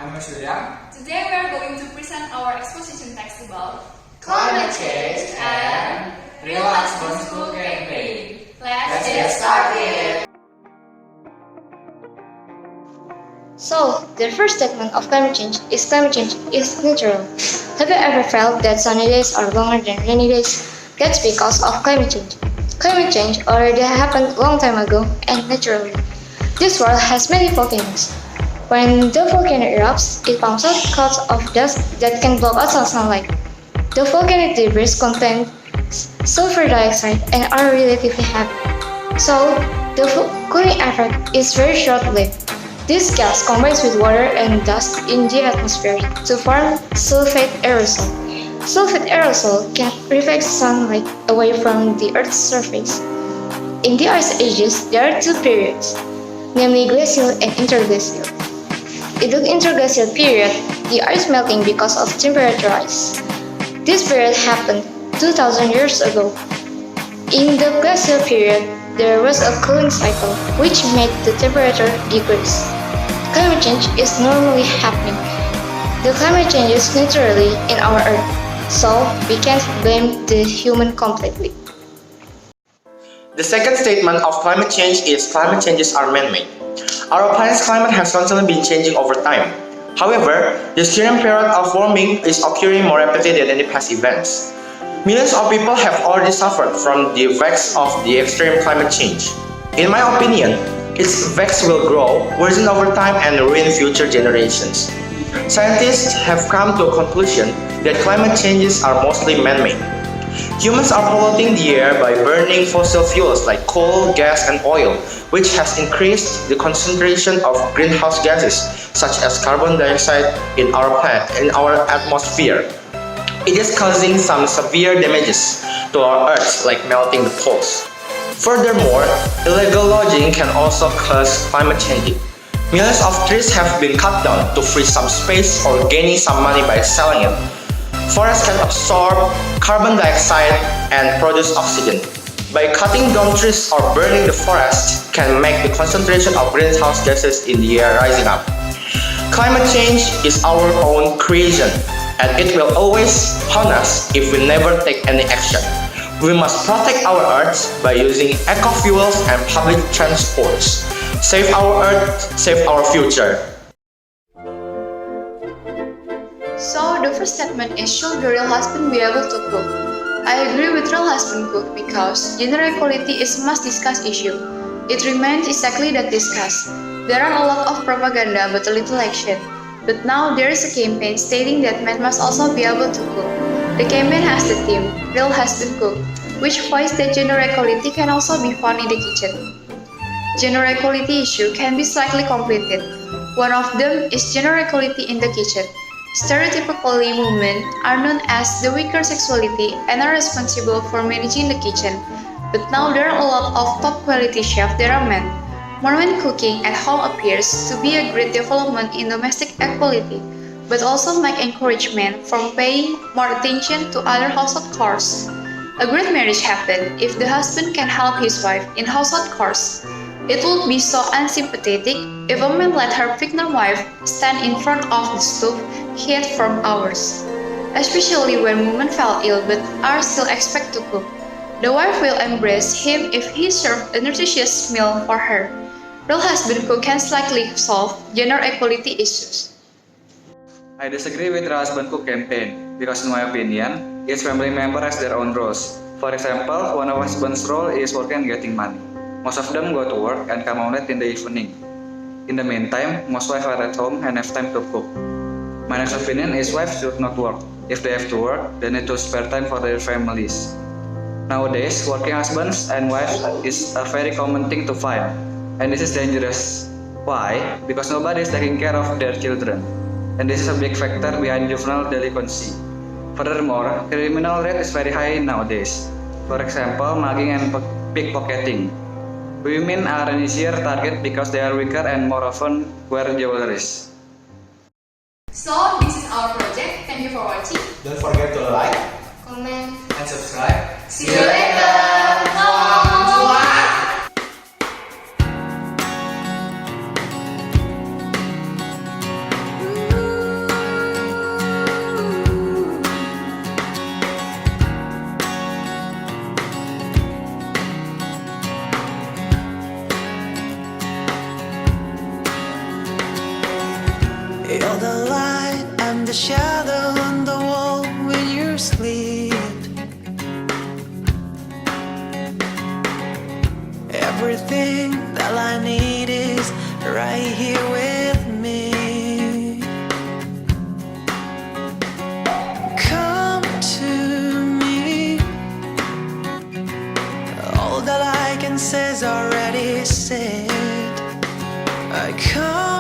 I'm Surya. Today we are going to present our exposition text about Climate change and real husband school campaign. Let's get started. So, the first statement of climate change is natural. Have you ever felt that sunny days are longer than rainy days? That's because of climate change. Climate change already happened a long time ago and naturally. This world has many volcanoes. When the volcano erupts, it pumps out clouds of dust that can block out sunlight. The volcanic debris contain sulfur dioxide and are relatively heavy. So, the cooling effect is very short-lived. This gas combines with water and dust in the atmosphere to form sulfate aerosol. Sulfate aerosol can reflect sunlight away from the Earth's surface. In the ice ages, there are two periods, namely glacial and interglacial. In the interglacial period, the ice melting because of temperature rise. This period happened 2,000 years ago. In the glacial period, there was a cooling cycle which made the temperature decrease. Climate change is normally happening. The climate changes naturally in our Earth, so we can't blame the human completely. The second statement of climate change is climate changes are man-made. Our planet's climate has constantly been changing over time. However, this current period of warming is occurring more rapidly than any past events. Millions of people have already suffered from the effects of the extreme climate change. In my opinion, its effects will grow, worsen over time and ruin future generations. Scientists have come to a conclusion that climate changes are mostly man-made. Humans are polluting the air by burning fossil fuels like coal, gas, and oil, which has increased the concentration of greenhouse gases such as carbon dioxide in our atmosphere. It is causing some severe damages to our Earth, like melting the poles. Furthermore, illegal logging can also cause climate change. Millions of trees have been cut down to free some space or gaining some money by selling it. Forests can absorb carbon dioxide and produce oxygen. By cutting down trees or burning the forest can make the concentration of greenhouse gases in the air rising up. Climate change is our own creation, and it will always haunt us if we never take any action. We must protect our Earth by using eco-fuels and public transports. Save our Earth, save our future. So the first statement is should the real husband be able to cook? I agree with real husband cook because gender equality is a must discuss issue. It remains exactly that discuss. There are a lot of propaganda but a little action. But now there is a campaign stating that men must also be able to cook. The campaign has the theme, Real Husband Cook, which points that gender equality can also be found in the kitchen. Gender equality issue can be slightly completed. One of them is gender equality in the kitchen. Stereotypically, women are known as the weaker sexuality and are responsible for managing the kitchen. But now there are a lot of top quality chefs that are men. More men cooking at home appears to be a great development in domestic equality, but also might encourage men from paying more attention to other household chores. A great marriage happens if the husband can help his wife in household chores. It would be so unsympathetic if a man let her pregnant wife stand in front of the stove heat from hours, especially when women fall ill but are still expected to cook. The wife will embrace him if he serves a nutritious meal for her. Real husband cook can slightly solve gender equality issues. I disagree with the husband cook campaign because in my opinion, each family member has their own roles. For example, one of husband's role is working and getting money. Most of them go to work and come home late in the evening. In the meantime, most wives are at home and have time to cook. My next opinion is wives should not work. If they have to work, they need to spare time for their families. Nowadays, working husbands and wives is a very common thing to find. And this is dangerous. Why? Because nobody is taking care of their children. And this is a big factor behind juvenile delinquency. Furthermore, criminal rate is very high nowadays. For example, mugging and pickpocketing. Women are an easier target because they are weaker and more often wear jewelry. So this is our project. Thank you for watching. Don't forget to like, Comment. and subscribe. See you later. Bye. Ooh. the shadow on the wall when you sleep. Everything that I need is right here with me. Come to me. All that I can say is already said. I come